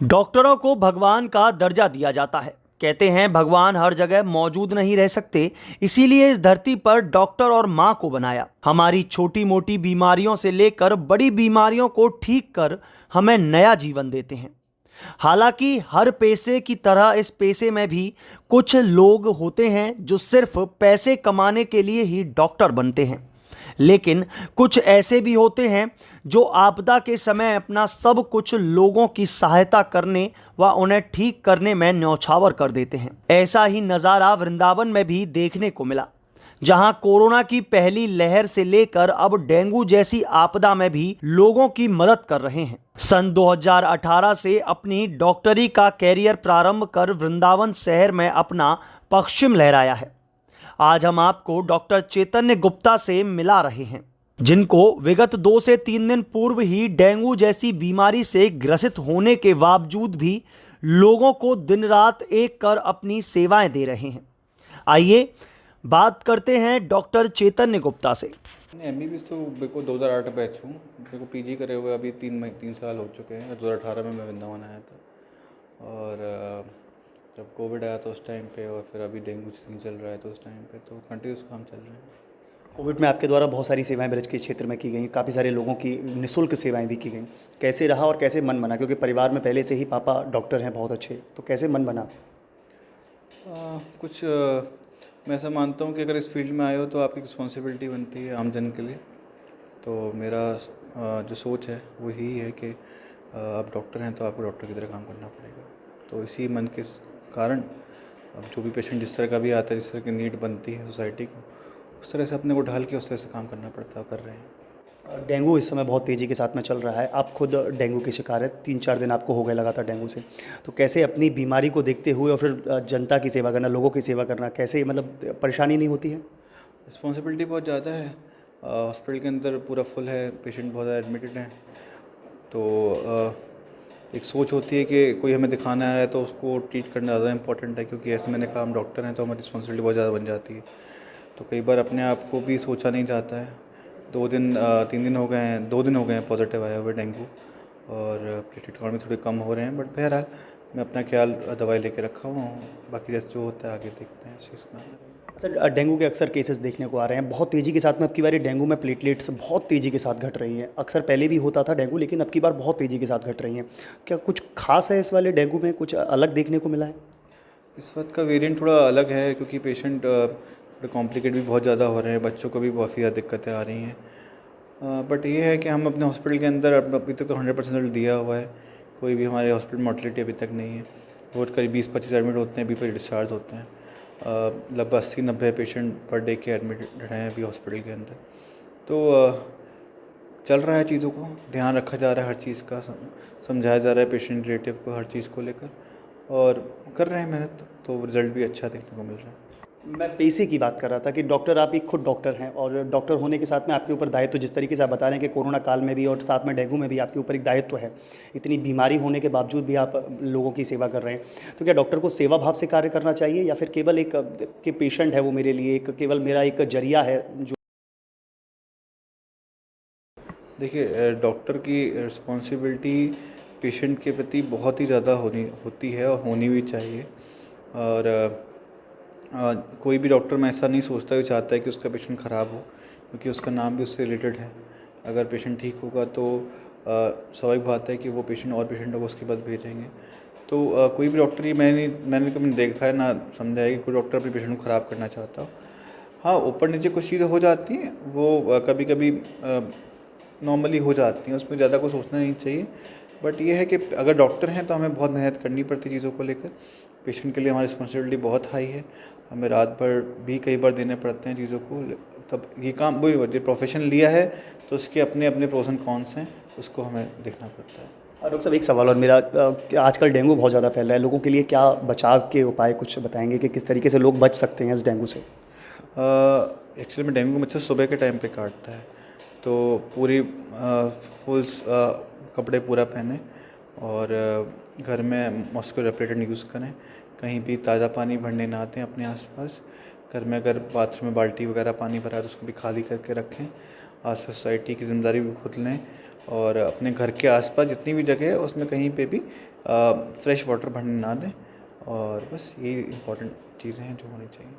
डॉक्टरों को भगवान का दर्जा दिया जाता है। कहते हैं भगवान हर जगह मौजूद नहीं रह सकते, इसीलिए इस धरती पर डॉक्टर और माँ को बनाया। हमारी छोटी मोटी बीमारियों से लेकर बड़ी बीमारियों को ठीक कर हमें नया जीवन देते हैं। हालांकि हर पेशे की तरह इस पेशे में भी कुछ लोग होते हैं जो सिर्फ पैसे कमाने के लिए ही डॉक्टर बनते हैं, लेकिन कुछ ऐसे भी होते हैं जो आपदा के समय अपना सब कुछ लोगों की सहायता करने व उन्हें ठीक करने में न्यौछावर कर देते हैं। ऐसा ही नज़ारा वृंदावन में भी देखने को मिला, जहां कोरोना की पहली लहर से लेकर अब डेंगू जैसी आपदा में भी लोगों की मदद कर रहे हैं। सन 2018 से अपनी डॉक्टरी का कैरियर प्रारंभ कर वृंदावन शहर में अपना पश्चिम लहराया है। आज हम आपको डॉक्टर चैतन्य गुप्ता से मिला रहे हैं, जिनको विगत 2 से 3 दिन पूर्व ही डेंगू जैसी बीमारी से ग्रसित होने के बावजूद भी लोगों को दिन रात एक कर अपनी सेवाएं दे रहे हैं। आइए बात करते हैं डॉक्टर चैतन्य गुप्ता से। MBBS तो मेरे को 2008 बैच हूँ। मेरे को PG करे हुए अभी 3 साल हो चुके हैं। 2018 में मैं वृंदावन आया था और जब कोविड आया तो उस टाइम पे, और फिर अभी डेंगू सीजन चल रहा है तो उस टाइम पे तो कंटिन्यूस काम चल रहा है। कोविड में आपके द्वारा बहुत सारी सेवाएं ब्रज के क्षेत्र में की गई, काफ़ी सारे लोगों की निःशुल्क सेवाएं भी की गई। कैसे रहा और कैसे मन बना, क्योंकि परिवार में पहले से ही पापा डॉक्टर हैं बहुत अच्छे, तो कैसे मन बना? मैं ऐसा मानता हूँ कि अगर इस फील्ड में आए हो तो आपकी रिस्पॉन्सिबिलिटी बनती है आमजन के लिए। तो मेरा जो सोच है वो यही है कि आप डॉक्टर हैं तो आपको डॉक्टर की तरह काम करना पड़ेगा। तो इसी मन के कारण अब जो भी पेशेंट जिस तरह का भी आता है, जिस तरह की नीड बनती है सोसाइटी को, उस तरह से अपने को ढाल के उस तरह से काम करना पड़ता है, कर रहे हैं। डेंगू इस समय बहुत तेज़ी के साथ में चल रहा है, आप खुद डेंगू के शिकार है, 3-4 दिन आपको हो गए लगातार डेंगू से। तो कैसे अपनी बीमारी को देखते हुए और फिर जनता की सेवा करना, लोगों की सेवा करना, कैसे मतलब परेशानी नहीं होती है? रिस्पॉन्सिबिलिटी बहुत ज़्यादा है। हॉस्पिटल के अंदर पूरा फुल है, पेशेंट बहुत ज़्यादा एडमिटेड हैं। तो एक सोच होती है कि कोई हमें दिखाना है तो उसको ट्रीट करना ज़्यादा इंपॉर्टेंट है, क्योंकि ऐसे मैंने काम डॉक्टर हैं तो हमारी रिस्पॉन्सिबिलिटी बहुत ज़्यादा बन जाती है। तो कई बार अपने आप को भी सोचा नहीं जाता है। 3 दिन हो गए हैं, 2 दिन हो गए हैं पॉजिटिव आए हुए डेंगू, और प्लेटलेट काउंट भी थोड़े कम हो रहे हैं। बट बहरहाल मैं अपना ख्याल दवाई लेके रखा हुआ हूँ, बाकी जैसे जो होता है आगे देखते हैं इस चीज़ में। सर, डेंगू के अक्सर केसेस देखने को आ रहे हैं बहुत तेज़ी के साथ में। अब की बार डेंगू में प्लेटलेट्स बहुत तेज़ी के साथ घट रही हैं। अक्सर पहले भी होता था डेंगू, लेकिन अब की बार बहुत तेज़ी के साथ घट रही हैं। क्या कुछ खास है इस वाले डेंगू में, कुछ अलग देखने को मिला है? इस वक्त का वेरिएंट थोड़ा अलग है, क्योंकि पेशेंट थोड़े कॉम्प्लिकेट भी बहुत ज़्यादा हो रहे हैं, बच्चों को भी बहुत ज़्यादा दिक्कतें आ रही हैं। बट ये है कि हम अपने हॉस्पिटल के अंदर अभी तक तो 100% रिजल्ट दिया हुआ है। कोई भी हमारे हॉस्पिटल मोर्टेलिटी अभी तक नहीं है। बहुत करीब 20-25 एडमिट होते हैं, 20 डिस्चार्ज होते हैं। लगभग 80-90 पेशेंट पर डे के एडमिट हैं अभी हॉस्पिटल के अंदर। तो चल रहा है, चीज़ों को ध्यान रखा जा रहा है, हर चीज़ का समझाया जा रहा है पेशेंट रिलेटिव को, हर चीज़ को लेकर, और कर रहे हैं मेहनत, तो रिज़ल्ट भी अच्छा देखने को मिल रहा है। मैं पेशे की बात कर रहा था कि डॉक्टर, आप एक खुद डॉक्टर हैं, और डॉक्टर होने के साथ में आपके ऊपर दायित्व, जिस तरीके से आप बता रहे हैं कि कोरोना काल में भी और साथ में डेंगू में भी आपके ऊपर एक दायित्व है। इतनी बीमारी होने के बावजूद भी आप लोगों की सेवा कर रहे हैं। तो क्या डॉक्टर को सेवा भाव से कार्य करना चाहिए, या फिर केवल एक कि पेशेंट है वो मेरे लिए एक, केवल मेरा एक जरिया है जो? देखिए, डॉक्टर की रिस्पॉन्सिबिलिटी पेशेंट के प्रति बहुत ही ज़्यादा होती है और होनी भी चाहिए। और कोई भी डॉक्टर में ऐसा नहीं सोचता, वो चाहता है कि उसका पेशेंट ख़राब हो, क्योंकि उसका नाम भी उससे रिलेटेड है। अगर पेशेंट ठीक होगा तो स्वाभाविक बात है कि वो पेशेंट और पेशेंटों को उसके पास भेजेंगे। तो कोई भी डॉक्टर, ही मैंने कभी देखा है ना समझा है कि कोई डॉक्टर अपने पेशेंट को ख़राब करना चाहता हो। हाँ, ऊपर नीचे कुछ चीज़ें हो जाती हैं, वो कभी कभी नॉर्मली हो जाती हैं, उसमें ज़्यादा कुछ सोचना नहीं चाहिए। बट ये है कि अगर डॉक्टर हैं तो हमें बहुत मेहनत करनी पड़ती है चीज़ों को लेकर। पेशेंट के लिए हमारी रिस्पॉन्सिबिलिटी बहुत हाई है, हमें रात भर भी कई बार देने पड़ते हैं चीज़ों को। तब ये काम, वो जो प्रोफेशन लिया है तो उसके अपने अपने प्रोस एंड कॉन्स हैं, उसको हमें देखना पड़ता है। और डॉक्टर साहब, एक सवाल और मेरा, आजकल डेंगू बहुत ज़्यादा फैल रहा है, लोगों के लिए क्या बचाव के उपाय कुछ बताएंगे कि किस तरीके से लोग बच सकते हैं इस डेंगू से? एक्चुअली में डेंगू मच्छर सुबह के टाइम पे काटता है, तो पूरी फुल कपड़े पूरा पहने, और घर में मॉस्किटो रेपेलेंट यूज़ करें। कहीं भी ताज़ा पानी भरने ना दें अपने आसपास। घर में अगर बाथरूम में बाल्टी वगैरह पानी भरा है तो उसको भी खाली करके रखें। आसपास सोसाइटी की जिम्मेदारी भी खुद लें, और अपने घर के आसपास जितनी भी जगह है उसमें कहीं पे भी फ्रेश वाटर भरने ना दें, और बस यही इम्पोर्टेंट चीज़ें हैं जो होनी चाहिए।